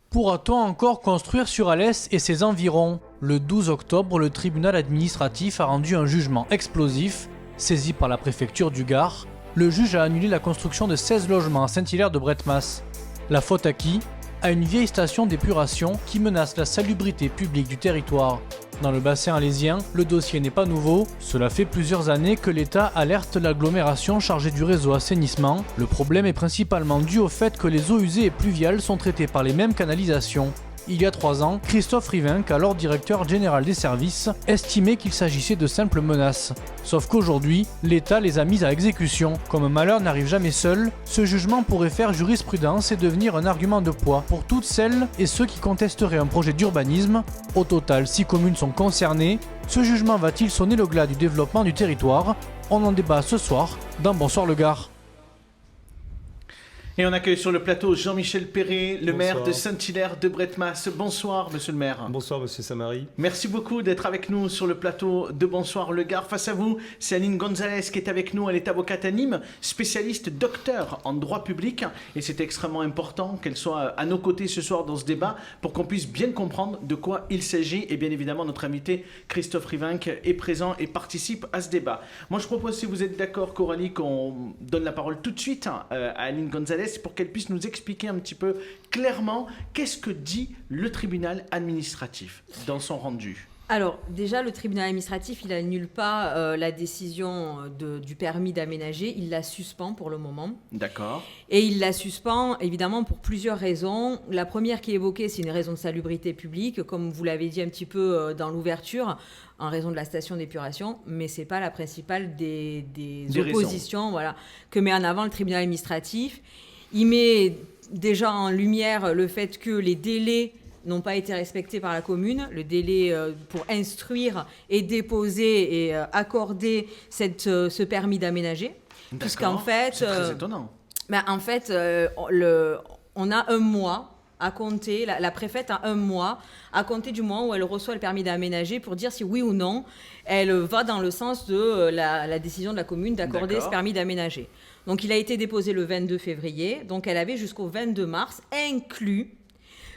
Pourra-t-on encore construire sur Alès et ses environs? Le 12 octobre, le tribunal administratif a rendu un jugement explosif. Saisi par la préfecture du Gard, le juge a annulé la construction de 16 logements à Saint-Hilaire-de-Bretmas. La faute à qui? À une vieille station d'épuration qui menace la salubrité publique du territoire. Dans le bassin alésien, le dossier n'est pas nouveau. Cela fait plusieurs années que l'État alerte l'agglomération chargée du réseau assainissement. Le problème est principalement dû au fait que les eaux usées et pluviales sont traitées par les mêmes canalisations. Il y a 3 ans, Christophe Rivinck, alors directeur général des services, estimait qu'il s'agissait de simples menaces. Sauf qu'aujourd'hui, l'État les a mises à exécution. Comme un malheur n'arrive jamais seul, ce jugement pourrait faire jurisprudence et devenir un argument de poids pour toutes celles et ceux qui contesteraient un projet d'urbanisme. Au total, 6 communes sont concernées. Ce jugement va-t-il sonner le glas du développement du territoire? On en débat ce soir dans Bonsoir le Gard. Et on accueille sur le plateau Jean-Michel Perret, le Bonsoir. maire de Saint-Hilaire-de-Bretmas. Bonsoir, monsieur le maire. Bonsoir, monsieur Samary. Merci beaucoup d'être avec nous sur le plateau de Bonsoir le Gard. Face à vous, c'est Aline Gonzalez qui est avec nous. Elle est avocate à Nîmes, spécialiste docteur en droit public. Et c'est extrêmement important qu'elle soit à nos côtés ce soir dans ce débat pour qu'on puisse bien comprendre de quoi il s'agit. Et bien évidemment, notre invité Christophe Rivinck est présent et participe à ce débat. Moi, je propose, si vous êtes d'accord, Coralie, qu'on donne la parole tout de suite à Aline Gonzalez pour qu'elle puisse nous expliquer un petit peu clairement qu'est-ce que dit le tribunal administratif dans son rendu. Alors, déjà, le tribunal administratif, il n'annule pas la décision du permis d'aménager, il la suspend pour le moment. D'accord. Et il la suspend, évidemment, pour plusieurs raisons. La première qui est évoquée, c'est une raison de salubrité publique, comme vous l'avez dit un petit peu dans l'ouverture, en raison de la station d'épuration, mais ce n'est pas la principale des oppositions que met en avant le tribunal administratif. Il met déjà en lumière le fait que les délais n'ont pas été respectés par la commune, le délai pour instruire et déposer et accorder ce permis d'aménager. Puisqu'en fait, c'est très étonnant. On a un mois à compter, la préfète a un mois à compter du moment où elle reçoit le permis d'aménager pour dire si oui ou non elle va dans le sens de la décision de la commune d'accorder ce permis d'aménager. Donc il a été déposé le 22 février, donc elle avait jusqu'au 22 mars inclus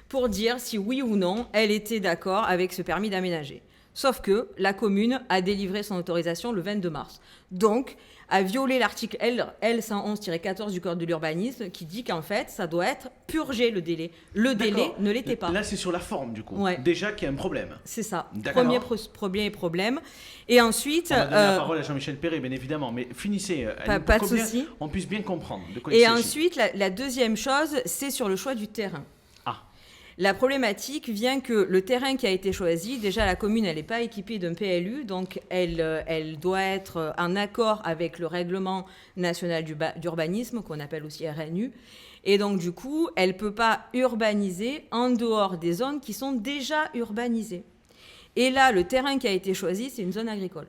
pour dire si oui ou non elle était d'accord avec ce permis d'aménager. Sauf que la commune a délivré son autorisation le 22 mars. Donc, a violé l'article L111-14 du Code de l'urbanisme qui dit qu'en fait, ça doit être purgé le délai. Le délai ne l'était pas. Là, c'est sur la forme, du coup. Ouais. Déjà qu'il y a un problème. C'est ça. D'accord. Premier problème. Et ensuite... On va donner la parole à Jean-Michel Perret, bien évidemment. Mais finissez, Aline, pas de pour souci. On puisse bien comprendre de quoi il Et s'agit. ensuite, la deuxième chose, c'est sur le choix du terrain. Ah. La problématique vient que le terrain qui a été choisi, déjà la commune, elle n'est pas équipée d'un PLU, donc elle doit être en accord avec le règlement national d'urbanisme, qu'on appelle aussi RNU. Et donc du coup, elle ne peut pas urbaniser en dehors des zones qui sont déjà urbanisées. Et là, le terrain qui a été choisi, c'est une zone agricole.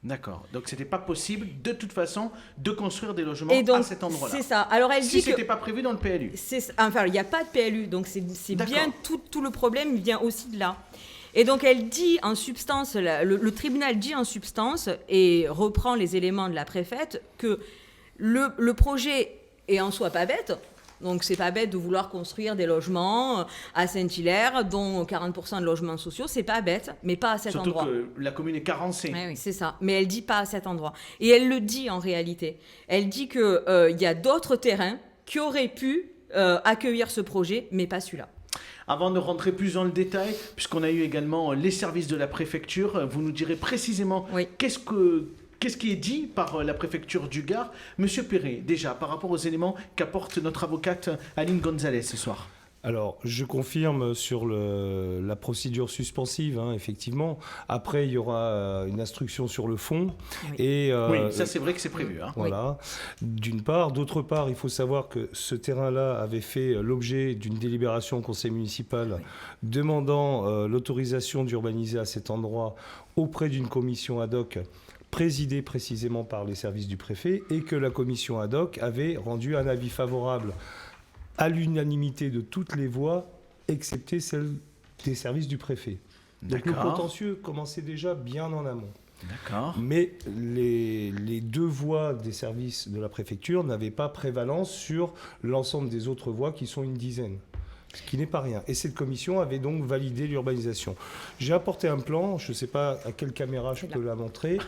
D'accord. Donc, c'était pas possible, de toute façon, de construire des logements à cet endroit-là. C'est ça. Alors, elle dit si c'était pas prévu dans le PLU. Enfin, il n'y a pas de PLU, donc c'est bien tout le problème vient aussi de là. Et donc, elle dit en substance, le tribunal dit en substance, et reprend les éléments de la préfète, que le projet est en soi pas bête. Donc, c'est pas bête de vouloir construire des logements à Saint-Hilaire, dont 40% de logements sociaux. C'est pas bête, mais pas à cet endroit. Surtout que la commune est carencée. Oui, c'est ça. Mais elle dit pas à cet endroit. Et elle le dit en réalité. Elle dit qu'il y a d'autres terrains qui auraient pu accueillir ce projet, mais pas celui-là. Avant de rentrer plus dans le détail, puisqu'on a eu également les services de la préfecture, vous nous direz précisément qu'est-ce qui est dit par la préfecture du Gard. Monsieur Perret, déjà, par rapport aux éléments qu'apporte notre avocate Aline Gonzalez ce soir. Alors, je confirme sur la procédure suspensive, effectivement. Après, il y aura une instruction sur le fond. Oui. Et, oui, ça c'est vrai que c'est prévu. Voilà, d'une part. D'autre part, il faut savoir que ce terrain-là avait fait l'objet d'une délibération au conseil municipal demandant l'autorisation d'urbaniser à cet endroit auprès d'une commission ad hoc présidée précisément par les services du préfet, et que la commission ad hoc avait rendu un avis favorable à l'unanimité de toutes les voix, excepté celle des services du préfet. Donc le contentieux commençait déjà bien en amont. D'accord. Mais les deux voix des services de la préfecture n'avaient pas prévalence sur l'ensemble des autres voix qui sont une dizaine. ce qui n'est pas rien. Et cette commission avait donc validé l'urbanisation. J'ai apporté un plan, je ne sais pas à quelle caméra je peux la montrer,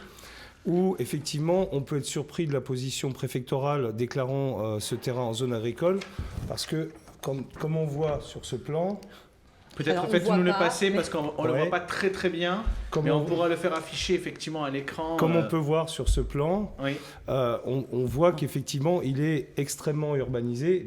où effectivement on peut être surpris de la position préfectorale déclarant ce terrain en zone agricole, parce que comme on voit sur ce plan... Peut-être faites-nous le passer parce qu'on ne le voit pas très très bien, mais on pourra le faire afficher effectivement à l'écran. Comme on peut voir sur ce plan, oui. on voit qu'effectivement il est extrêmement urbanisé,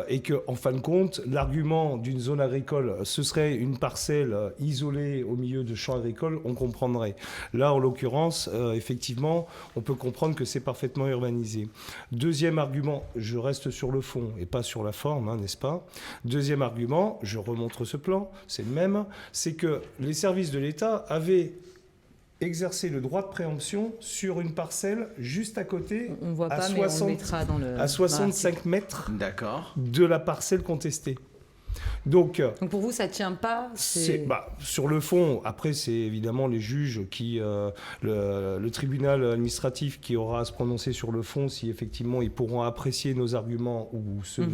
et qu'en fin de compte, l'argument d'une zone agricole, ce serait une parcelle isolée au milieu de champs agricoles, on comprendrait. Là, en l'occurrence, effectivement, on peut comprendre que c'est parfaitement urbanisé. Deuxième argument, je reste sur le fond et pas sur la forme, n'est-ce pas ? Deuxième argument, je remontre ce plan, c'est le même, c'est que les services de l'État avaient exercé le droit de préemption sur une parcelle juste à côté, on voit pas, mais on le mettra dans le... à 65 mètres de la parcelle contestée. Donc pour vous, ça ne tient pas sur le fond, après, c'est évidemment les juges qui... le tribunal administratif qui aura à se prononcer sur le fond si effectivement ils pourront apprécier nos arguments ou ceux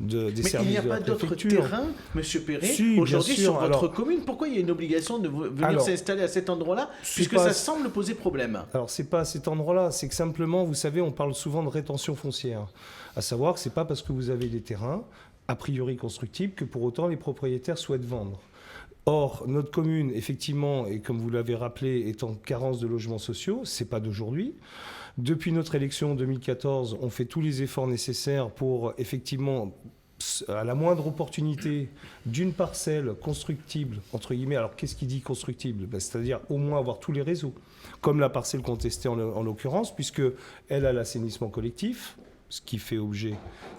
des services de la préfecture. Mais il n'y a pas d'autre terrain, M. Perret, aujourd'hui sur votre commune. Pourquoi il y a une obligation de venir s'installer à cet endroit-là, puisque ça semble poser problème? Alors, c'est pas à cet endroit-là, c'est que simplement, vous savez, on parle souvent de rétention foncière. À savoir que ce n'est pas parce que vous avez des terrains a priori constructibles que pour autant les propriétaires souhaitent vendre. Or, notre commune, effectivement, et comme vous l'avez rappelé, est en carence de logements sociaux, ce n'est pas d'aujourd'hui. Depuis notre élection en 2014, on fait tous les efforts nécessaires pour, effectivement, à la moindre opportunité d'une parcelle constructible, entre guillemets, alors qu'est-ce qui dit constructible ? C'est-à-dire au moins avoir tous les réseaux, comme la parcelle contestée en l'occurrence, puisqu'elle a l'assainissement collectif, ce qui fait objet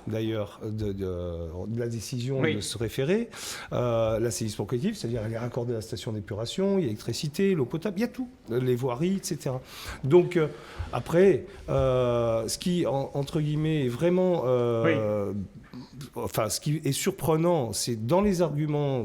d'ailleurs de la décision de se référer, l'assainissement collectif, c'est-à-dire elle est raccordée à la station d'épuration, il y a l'électricité, l'eau potable, il y a tout, les voiries, etc. Donc après, ce qui, entre guillemets, est vraiment... ce qui est surprenant, c'est dans les arguments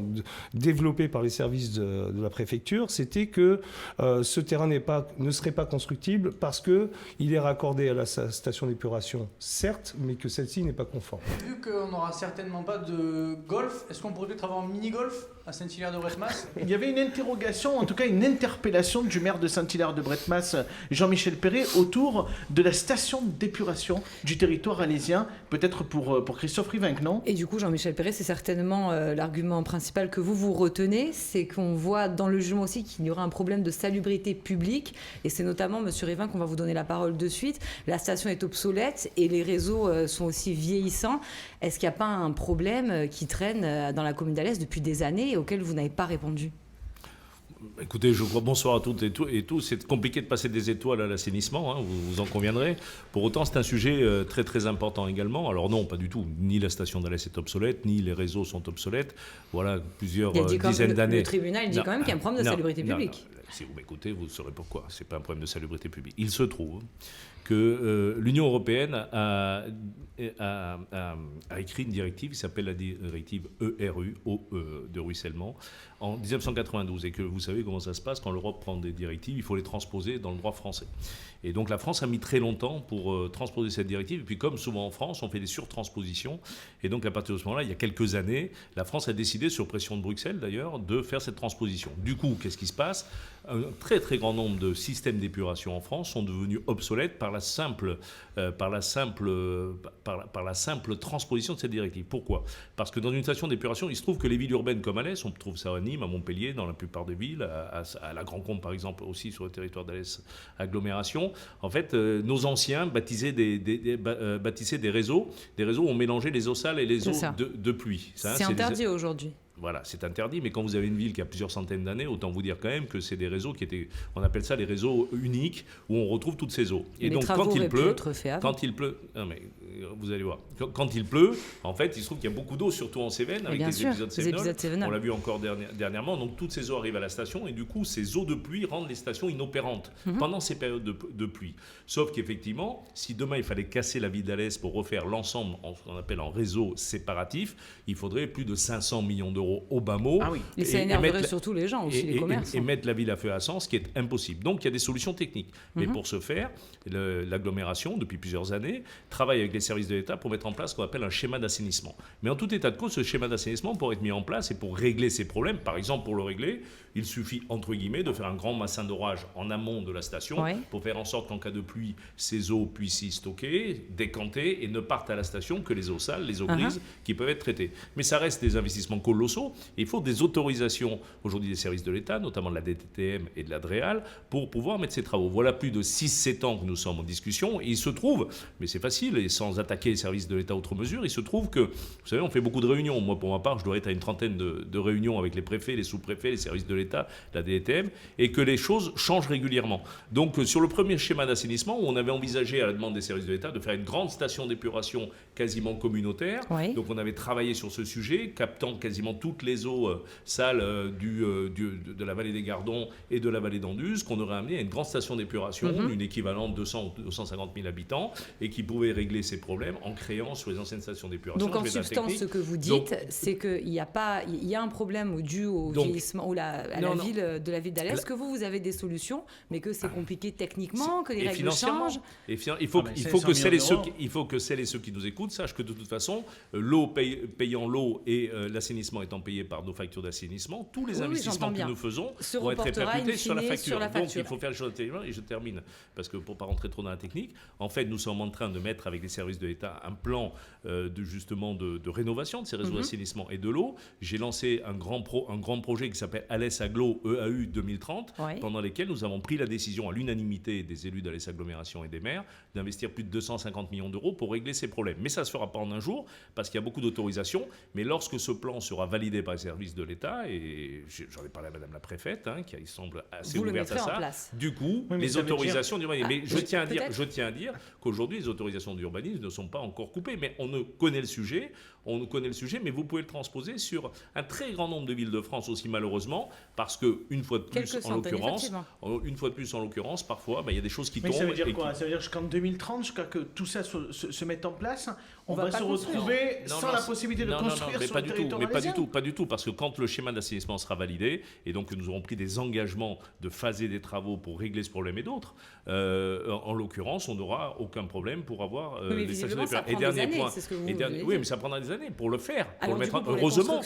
développés par les services de la préfecture, c'était que ce terrain ne serait pas constructible parce qu'il est raccordé à la station d'épuration, certes, mais que celle-ci n'est pas conforme. Vu qu'on n'aura certainement pas de golf, est-ce qu'on pourrait peut-être avoir un mini-golf à Saint-Hilaire-de-Bretmas ? Il y avait une interrogation, en tout cas une interpellation du maire de Saint-Hilaire-de-Bretmas, Jean-Michel Perret, autour de la station d'épuration du territoire alésien, peut-être pour Christophe Rivinc, non ? Et du coup, Jean-Michel Perret, c'est certainement l'argument principal que vous retenez, c'est qu'on voit dans le jugement aussi qu'il y aura un problème de salubrité publique, et c'est notamment, M. Rivinc, qu'on va vous donner la parole de suite, la station est obsolète et les réseaux sont aussi vieillissants. Est-ce qu'il n'y a pas un problème qui traîne dans la commune d'Alès depuis des années et auquel vous n'avez pas répondu ? Écoutez, je crois, bonsoir à toutes et tous. C'est compliqué de passer des étoiles à l'assainissement, vous en conviendrez. Pour autant, c'est un sujet très très important également. Alors non, pas du tout. Ni la station d'Alès est obsolète, ni les réseaux sont obsolètes. Voilà plusieurs dizaines d'années. Le tribunal dit quand même qu'il y a un problème de salubrité publique. Si vous m'écoutez, vous saurez pourquoi. Ce n'est pas un problème de salubrité publique. Il se trouve que l'Union européenne a écrit une directive qui s'appelle la directive ERU, de ruissellement, en 1992. Et que vous savez comment ça se passe quand l'Europe prend des directives, il faut les transposer dans le droit français. Et donc la France a mis très longtemps pour transposer cette directive. Et puis comme souvent en France, on fait des surtranspositions. Et donc à partir de ce moment-là, il y a quelques années, la France a décidé, sur pression de Bruxelles d'ailleurs, de faire cette transposition. Du coup, qu'est-ce qui se passe ? Un très très grand nombre de systèmes d'épuration en France sont devenus obsolètes par la simple transposition de cette directive. Pourquoi ? Parce que dans une station d'épuration, il se trouve que les villes urbaines comme Alès, on trouve ça à Nîmes, à Montpellier, dans la plupart des villes, à la Grand-Combe par exemple, aussi sur le territoire d'Alès, agglomération. En fait, nos anciens bâtissaient des réseaux où on mélangeait les eaux sales et les eaux de pluie. C'est interdit aujourd'hui. Voilà, c'est interdit, mais quand vous avez une ville qui a plusieurs centaines d'années, autant vous dire quand même que c'est des réseaux qui étaient, on appelle ça les réseaux uniques, où on retrouve toutes ces eaux. Et donc quand il pleut, non mais vous allez voir, quand il pleut, en fait, il se trouve qu'il y a beaucoup d'eau, surtout en Cévennes, avec les épisodes Cévenol. On l'a vu encore dernièrement, donc toutes ces eaux arrivent à la station, et du coup, ces eaux de pluie rendent les stations inopérantes pendant ces périodes de pluie. Sauf qu'effectivement, si demain il fallait casser la ville d'Alès pour refaire l'ensemble, ce qu'on appelle en réseau séparatif, il faudrait plus de 500 millions d'euros € au bas mot. Ah oui. Et ça énerverait surtout les gens aussi, les commerces. Et mettre la ville à feu à sang, ce qui est impossible. Donc il y a des solutions techniques. Mais pour ce faire, l'agglomération, depuis plusieurs années, travaille avec les services de l'État pour mettre en place ce qu'on appelle un schéma d'assainissement. Mais en tout état de cause, ce schéma d'assainissement pour être mis en place et pour régler ces problèmes, par exemple pour le régler, il suffit entre guillemets de faire un grand bassin d'orage en amont de la station pour faire en sorte qu'en cas de pluie, ces eaux puissent y stocker, décanter et ne partent à la station que les eaux sales, les eaux grises qui peuvent être traitées. Mais ça reste des investissements colossaux. Et il faut des autorisations aujourd'hui des services de l'État, notamment de la DTM et de la DREAL, pour pouvoir mettre ces travaux. Voilà plus de 6-7 ans que nous sommes en discussion et il se trouve, mais c'est facile et sans attaquer les services de l'État outre mesure, il se trouve que, vous savez, on fait beaucoup de réunions. Moi, pour ma part, je dois être à une trentaine de réunions avec les préfets, les sous-préfets, les services de l'État, la DTM, et que les choses changent régulièrement. Donc, sur le premier schéma d'assainissement, où on avait envisagé, à la demande des services de l'État, de faire une grande station d'épuration quasiment communautaire, donc on avait travaillé sur ce sujet, captant quasiment toutes les eaux sales de la vallée des Gardons et de la vallée d'Anduze, qu'on aurait amené à une grande station d'épuration, d'une équivalente de 200 ou 250 000 habitants, et qui pouvait régler ces problèmes en créant sur les anciennes stations d'épuration. Donc en substance, ce que vous dites, c'est qu'il y a un problème dû au vieillissement, à la ville d'Alès, que vous avez des solutions, mais que c'est compliqué techniquement, que les règles changent. Il faut que celles et ceux qui nous écoutent sachent que de toute façon, l'eau payant l'eau et l'assainissement étant payé par nos factures d'assainissement, tous les investissements que nous faisons vont être répercutés sur la facture. Donc il faut faire les choses intelligemment, et je termine, parce que pour ne pas rentrer trop dans la technique, en fait nous sommes en train de mettre avec les services de l'État un plan de rénovation de ces réseaux d'assainissement et de l'eau. J'ai lancé un grand projet qui s'appelle Alès Agglo EAU 2030, pendant lesquels nous avons pris la décision à l'unanimité des élus d'Alès Agglomération et des maires d'investir plus de 250 millions d'euros pour régler ces problèmes. Mais ça ne se fera pas en un jour, parce qu'il y a beaucoup d'autorisations, mais lorsque ce plan sera validé par les services de l'État, et j'en ai parlé à Madame la préfète, qui semble assez ouverte à ça, du coup, les autorisations d'urbanisme. Mais je tiens à dire qu'aujourd'hui, les autorisations d'urbanisme ne sont pas encore coupées, mais on connaît le sujet, mais vous pouvez le transposer sur un très grand nombre de villes de France aussi, malheureusement, parce que une fois de plus en l'occurrence, parfois, il y a des choses qui tombent. Mais ça veut dire quoi ? Ça veut dire jusqu'en 2030, jusqu'à que tout ça se mette en place, on va se retrouver sans la possibilité de construire sur le territoire alésien ? Pas du tout, parce que quand le schéma d'assainissement sera validé, et donc nous aurons pris des engagements de phaser des travaux pour régler ce problème et d'autres, en l'occurrence, on n'aura aucun problème pour avoir les stations d'épuration. Et dernier point, mais ça prendra des années pour le faire, pour le mettre en heureusement.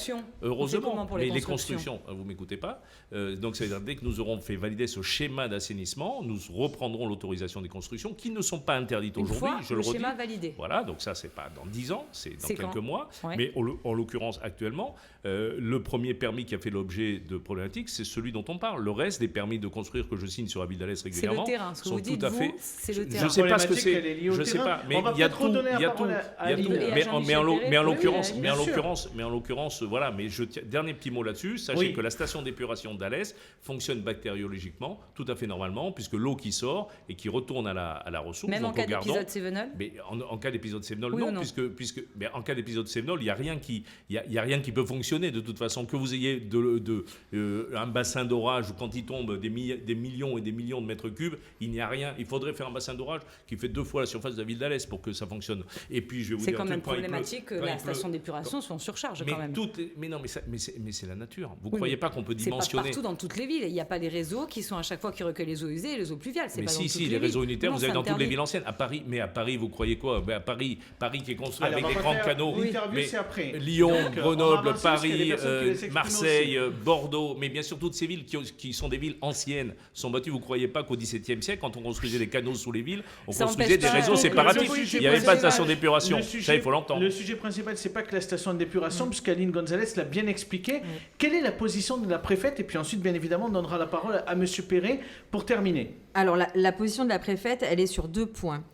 Mais les constructions, vous m'écoutez pas. Donc ça veut dire dès que nous aurons fait valider ce schéma d'assainissement, nous reprendrons l'autorisation des constructions qui ne sont pas interdites aujourd'hui. Je le redis. Schéma validé. Voilà, donc ça c'est pas dans 10 ans, c'est dans quelques mois. Mais en l'occurrence actuellement, le premier permis qui a fait l'objet de problématiques, c'est celui dont on parle. Le reste des permis de construire que je ville de la ville d'Alès régulièrement, c'est le terrain. Ce que vous dites, c'est le terrain. Je ne sais pas ce que c'est. Je sais pas, mais il y a tout. Mais en l'occurrence, voilà. Mais dernier petit mot là-dessus. Sachez que la station d'épuration d'Alès fonctionne bactériologiquement tout à fait normalement, puisque l'eau qui sort et qui retourne à la ressource. Même en cas d'épisode Cévenol. Mais en cas d'épisode Cévenol, non, puisque en cas d'épisode Cévenol, il y a rien qui peut fonctionner de toute façon. Que vous ayez un bassin d'orage où quand il tombe des millions et des millions de mètres cubes, il n'y a rien. Il faudrait faire un bassin d'orage qui fait 2 fois la surface de la ville d'Alès pour que ça fonctionne. Et puis je vais vous dire, c'est quand même problématique que la station d'épuration soit en surcharge quand même. Mais c'est la nature. Vous ne croyez pas qu'on peut dimensionner? C'est pas partout dans toutes les villes. Il n'y a pas des réseaux qui sont à chaque fois qui recueillent les eaux usées et les eaux pluviales. Mais si, les réseaux unitaires, vous avez dans toutes les villes anciennes. À Paris, vous croyez quoi? À Paris qui est construit avec des grands canaux. Mais Lyon, Grenoble, Paris, Marseille, Bordeaux, mais bien sûr toutes ces villes qui sont des villes anciennes sont battues. Vous ne croyez pas qu'au XVIIe siècle, quand on construisait des canaux sous les villes, on construisait des réseaux séparatifs. Il n'y avait pas de station d'épuration. Ça, il faut l'entendre. Le sujet principal, c'est pas que la station d'épuration, puisqu'Aline Gonzalez l'a bien expliqué. Quelle est la position de la préfète? Et puis ensuite, bien évidemment, on donnera la parole à Monsieur Perret pour terminer. Alors, la position de la préfète, elle est sur 2 points.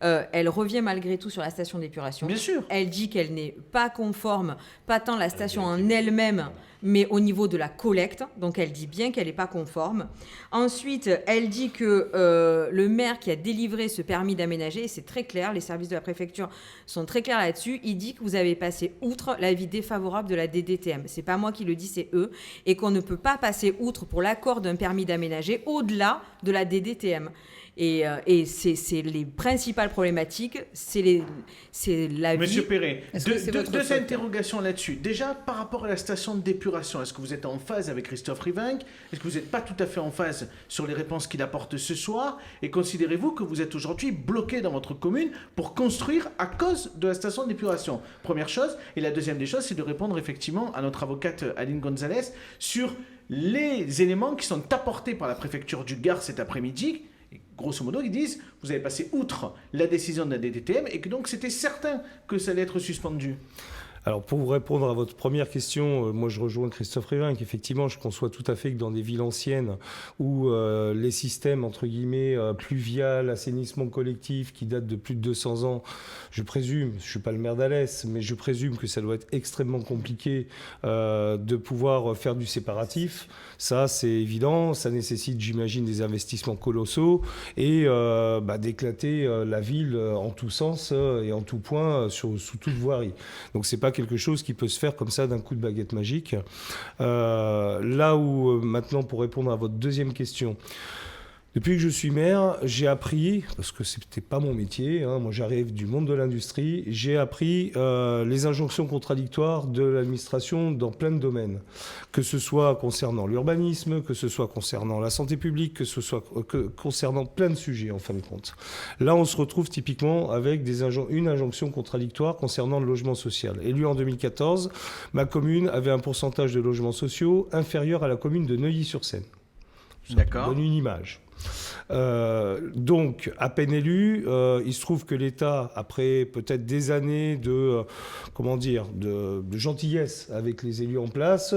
Elle revient malgré tout sur la station d'épuration. Bien sûr. Elle dit qu'elle n'est pas conforme, pas tant la station en elle-même, mais au niveau de la collecte. Donc elle dit bien qu'elle n'est pas conforme. Ensuite, elle dit que le maire qui a délivré ce permis d'aménager, c'est très clair, les services de la préfecture sont très clairs là-dessus, il dit que vous avez passé outre l'avis défavorable de la DDTM. C'est pas moi qui le dis, c'est eux. Et qu'on ne peut pas passer outre pour l'accord d'un permis d'aménager au-delà de la DDTM. Et c'est les principales problématiques, c'est la vie. Monsieur Perret, Est-ce que c'est votre deux faute interrogations là-dessus. Déjà, par rapport à la station d'épuration, est-ce que vous êtes en phase avec Christophe Rivinc? Est-ce que vous n'êtes pas tout à fait en phase sur les réponses qu'il apporte ce soir? Et considérez-vous que vous êtes aujourd'hui bloqué dans votre commune pour construire à cause de la station d'épuration? Première chose. Et la deuxième des choses, c'est de répondre effectivement à notre avocate Aline Gonzalez sur les éléments qui sont apportés par la préfecture du Gard cet après-midi. Et grosso modo, ils disent, vous avez passé outre la décision de la DDTM et que donc c'était certain que ça allait être suspendu. Alors, pour vous répondre à votre première question, moi je rejoins Christophe Rivinc. Effectivement, je conçois tout à fait que dans des villes anciennes où les systèmes, entre guillemets, pluvial, assainissement collectif, qui datent de plus de 200 ans, je présume, je ne suis pas le maire d'Alès, mais je présume que ça doit être extrêmement compliqué de pouvoir faire du séparatif. Ça, c'est évident. Ça nécessite, j'imagine, des investissements colossaux et d'éclater la ville en tous sens et en tout point sous toute voirie. Donc, c'est pas quelque chose qui peut se faire comme ça d'un coup de baguette magique. Là où, maintenant, pour répondre à votre deuxième question, depuis que je suis maire, j'ai appris, parce que c'était pas mon métier, moi j'arrive du monde de l'industrie, j'ai appris les injonctions contradictoires de l'administration dans plein de domaines, que ce soit concernant l'urbanisme, que ce soit concernant la santé publique, que ce soit concernant plein de sujets en fin de compte. Là, on se retrouve typiquement avec une injonction contradictoire concernant le logement social. Élu en 2014, ma commune avait un pourcentage de logements sociaux inférieur à la commune de Neuilly-sur-Seine. D'accord. Ça donne une image. Donc, à peine élu, il se trouve que l'État, après peut-être des années de gentillesse avec les élus en place,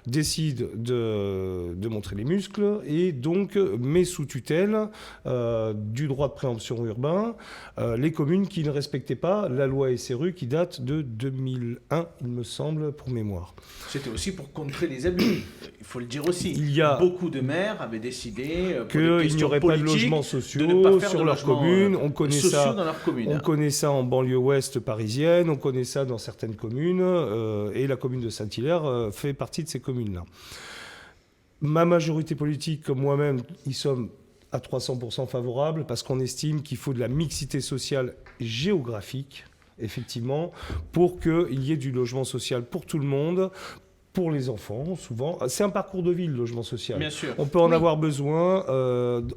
décide de montrer les muscles et donc met sous tutelle du droit de préemption urbain les communes qui ne respectaient pas la loi SRU qui date de 2001, il me semble, pour mémoire. C'était aussi pour contrer les abus, il faut le dire aussi. Beaucoup de maires avaient décidé qu'il n'y aurait pas de logements sociaux sur leur commune. On connaît ça. On connaît ça en banlieue ouest parisienne. On connaît ça dans certaines communes. Et la commune de Saint-Hilaire fait partie de ces communes-là. Ma majorité politique, comme moi-même, y sommes à 300% favorables parce qu'on estime qu'il faut de la mixité sociale géographique, effectivement, pour qu'il y ait du logement social pour tout le monde. Pour les enfants, souvent. C'est un parcours de vie, le logement social. Bien sûr. On peut en avoir besoin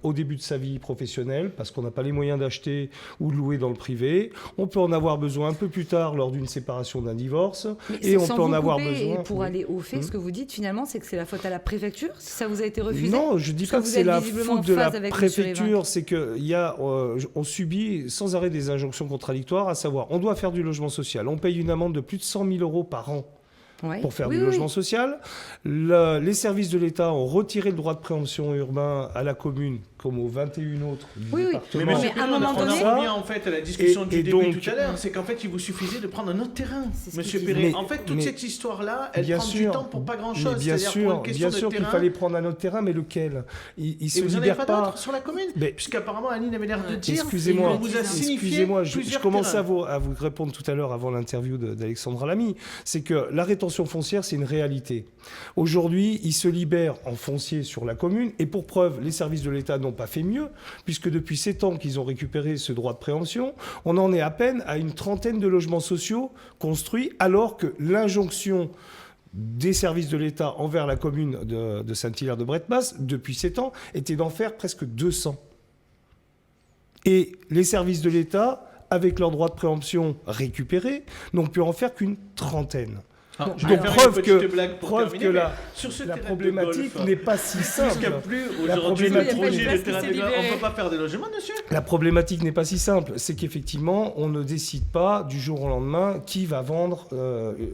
au début de sa vie professionnelle, parce qu'on n'a pas les moyens d'acheter ou de louer dans le privé. On peut en avoir besoin un peu plus tard, lors d'une séparation, d'un divorce. Et on peut en avoir besoin... Et pour aller au fait, ce que vous dites, finalement, c'est que c'est la faute à la préfecture, si ça vous a été refusé? Non, je ne dis pas que c'est la faute de la préfecture. C'est qu'on subit sans arrêt des injonctions contradictoires, à savoir, on doit faire du logement social. On paye une amende de plus de 100 000 € par an. Pour faire du logement social. Les services de l'État ont retiré le droit de préemption urbain à la commune, comme aux 21 autres du département. Mais à un moment donné, on revient en fait à la discussion du début tout à l'heure, c'est qu'en fait, il vous suffisait de prendre un autre terrain, Monsieur Perret. En fait, toute cette histoire-là, elle prend du temps pour pas grand-chose. Bien sûr qu'il fallait prendre un autre terrain, mais lequel? Il se vous n'en avez libère pas d'autre sur la commune? Puisqu'apparemment, Aline avait l'air de dire qu'on vous a signifié je commençais à vous répondre tout à l'heure avant l'interview d'Alexandra Lamy. C'est que la rétention foncière, c'est une réalité. Aujourd'hui, ils se libèrent en foncier sur la commune, et pour preuve, les services de l'État n'ont pas fait mieux, puisque depuis 7 ans qu'ils ont récupéré ce droit de préemption, on en est à peine à une trentaine de logements sociaux construits, alors que l'injonction des services de l'État envers la commune de Saint-Hilaire de Brethmas, depuis 7 ans, était d'en faire presque 200. Et les services de l'État, avec leur droit de préemption récupéré, n'ont pu en faire qu'une trentaine. Donc preuve que la problématique n'est pas si simple. Puisqu'il n'y a plus aujourd'hui le projet de terrain de golf, on ne peut pas faire des logements, monsieur. La problématique n'est pas si simple. C'est qu'effectivement, on ne décide pas du jour au lendemain qui va vendre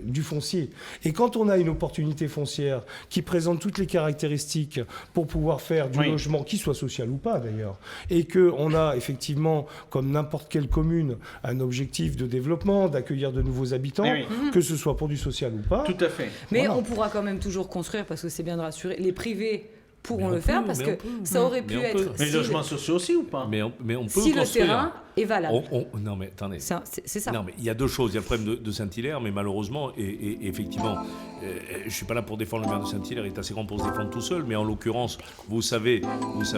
du foncier. Et quand on a une opportunité foncière qui présente toutes les caractéristiques pour pouvoir faire du logement, qui soit social ou pas d'ailleurs, et qu'on a effectivement, comme n'importe quelle commune, un objectif de développement, d'accueillir de nouveaux habitants, que ce soit pour du social ou pas. Tout à fait. Mais on pourra quand même toujours construire, parce que c'est bien de rassurer, les privés pourront le faire, parce que ça aurait pu être... Mais les logements sociaux aussi ou pas? Mais on peut si construire. est valable. Non, mais attendez. C'est ça. Non, mais il y a deux choses. Il y a le problème de Saint-Hilaire, mais malheureusement, et effectivement, je ne suis pas là pour défendre le maire de Saint-Hilaire, il est assez grand pour se défendre tout seul, mais en l'occurrence, vous savez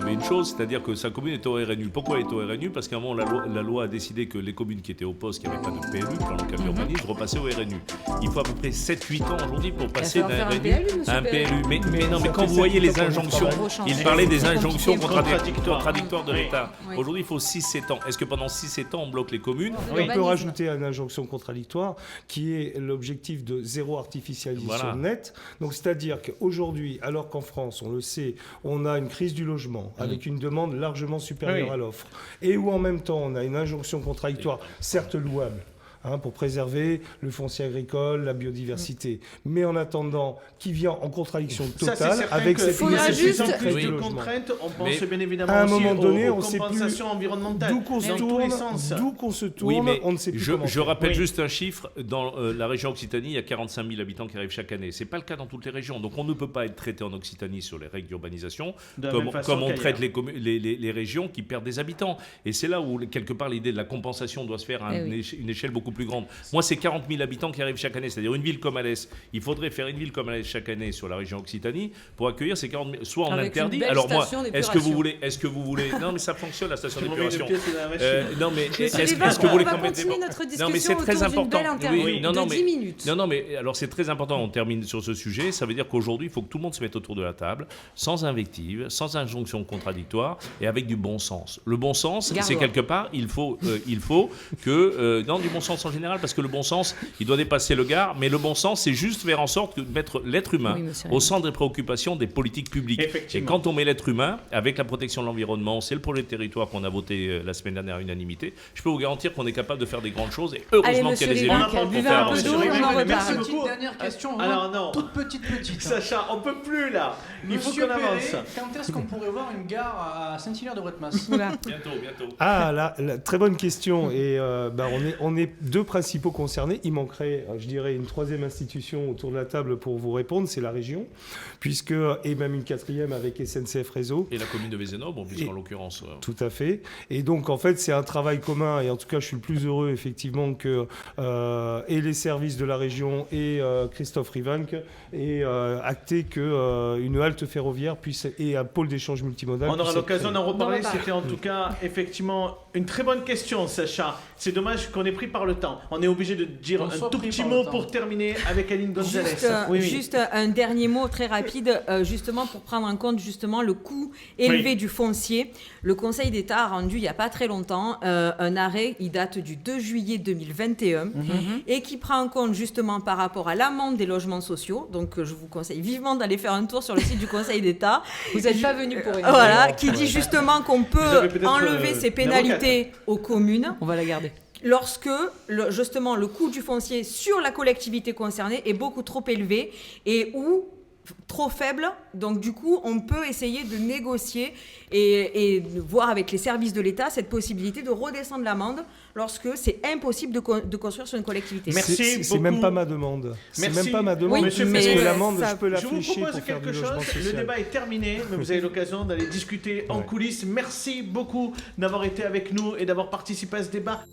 une chose, c'est-à-dire que sa commune est au RNU. Pourquoi elle est au RNU ? Parce qu'à un moment, la loi a décidé que les communes qui étaient au poste, qui n'avaient pas de PLU, plan local d'urbanisme, repassaient au RNU. Il faut à peu près 7-8 ans aujourd'hui pour passer d'un RNU à un PLU. Mais non, mais quand vous voyez les injonctions, il parlait des injonctions contradictoires de l'État. Aujourd'hui, il faut 6-7 ans. Est-ce que pendant 6-7 ans, on bloque les communes ? On peut rajouter une injonction contradictoire qui est l'objectif de zéro artificialisation nette. Donc, c'est-à-dire qu'aujourd'hui, alors qu'en France, on le sait, on a une crise du logement avec une demande largement supérieure à l'offre et où en même temps, on a une injonction contradictoire, certes louable, pour préserver le foncier agricole, la biodiversité. Mais en attendant, qui vient en contradiction totale avec cette nécessité de contraintes, on pense bien évidemment à un moment donné, aux compensations environnementales. D'où qu'on se tourne, on ne sait plus comment je rappelle juste un chiffre. Dans la région Occitanie, il y a 45 000 habitants qui arrivent chaque année. Ce n'est pas le cas dans toutes les régions. Donc on ne peut pas être traité en Occitanie sur les règles d'urbanisation comme on traite les régions qui perdent des habitants. Et c'est là où, quelque part, l'idée de la compensation doit se faire à une échelle beaucoup plus grande. Moi, c'est 40 000 habitants qui arrivent chaque année, c'est-à-dire une ville comme Alès. Il faudrait faire une ville comme Alès chaque année sur la région Occitanie pour accueillir ces 40 000. Soit on interdit. Alors moi, est-ce que vous voulez Non, mais ça fonctionne la station d'épuration. Non, mais est-ce que vous voulez compléter notre discussion? Non, mais c'est très important. De 10 minutes. Non, mais alors c'est très important. On termine sur ce sujet. Ça veut dire qu'aujourd'hui, il faut que tout le monde se mette autour de la table, sans invective, sans injonction contradictoire et avec du bon sens. Le bon sens, c'est quelque part, il faut que dans du bon sens en général, parce que le bon sens, il doit dépasser le Gard, mais le bon sens, c'est juste faire en sorte de mettre l'être humain au centre des préoccupations des politiques publiques. Et quand on met l'être humain, avec la protection de l'environnement, c'est le projet de territoire qu'on a voté la semaine dernière à l'unanimité, je peux vous garantir qu'on est capable de faire des grandes choses, et heureusement qu'il y a des élus pour faire avancer. Merci beaucoup. Dernière question, alors non, toute petite. Sacha, on peut plus là. Il faut qu'on avance. Quand est-ce qu'on pourrait voir une gare à Saint-Hilaire-de-Bretmas ? Bientôt. Ah, la très bonne question. Et on est deux principaux concernés. Il manquerait, je dirais, une troisième institution autour de la table pour vous répondre, c'est la région, et même une quatrième avec SNCF Réseau. Et la commune de Vézénobres, puisqu'en l'occurrence. Tout à fait. Et donc, en fait, c'est un travail commun. Et en tout cas, je suis le plus heureux, effectivement, que et les services de la région et Christophe Rivanc aient acté qu'une halte ferroviaire et un pôle d'échange multimodal. On aura l'occasion d'en reparler. C'était en tout cas, effectivement, une très bonne question, Sacha. C'est dommage qu'on ait pris par le temps. On est obligé de dire un tout petit mot pour terminer avec Aline Gonzalez. Juste un dernier mot très rapide, justement pour prendre en compte justement le coût élevé du foncier. Le Conseil d'État a rendu il n'y a pas très longtemps un arrêt, il date du 2 juillet 2021, et qui prend en compte justement par rapport à l'amende des logements sociaux. Donc je vous conseille vivement d'aller faire un tour sur le site du Conseil d'État. Vous n'êtes pas venu pour une. Voilà, qui dit justement qu'on peut enlever ces pénalités aux communes. On va la garder. Lorsque, justement, le coût du foncier sur la collectivité concernée est beaucoup trop élevé ou trop faible. Donc, du coup, on peut essayer de négocier et voir avec les services de l'État cette possibilité de redescendre l'amende lorsque c'est impossible de construire sur une collectivité. Merci beaucoup. C'est même pas ma demande. C'est même pas ma demande. Oui, parce que l'amende, je peux la je vous flécher propose pour faire quelque du logement chose. social. Le débat est terminé, mais vous avez l'occasion d'aller discuter en coulisses. Merci beaucoup d'avoir été avec nous et d'avoir participé à ce débat.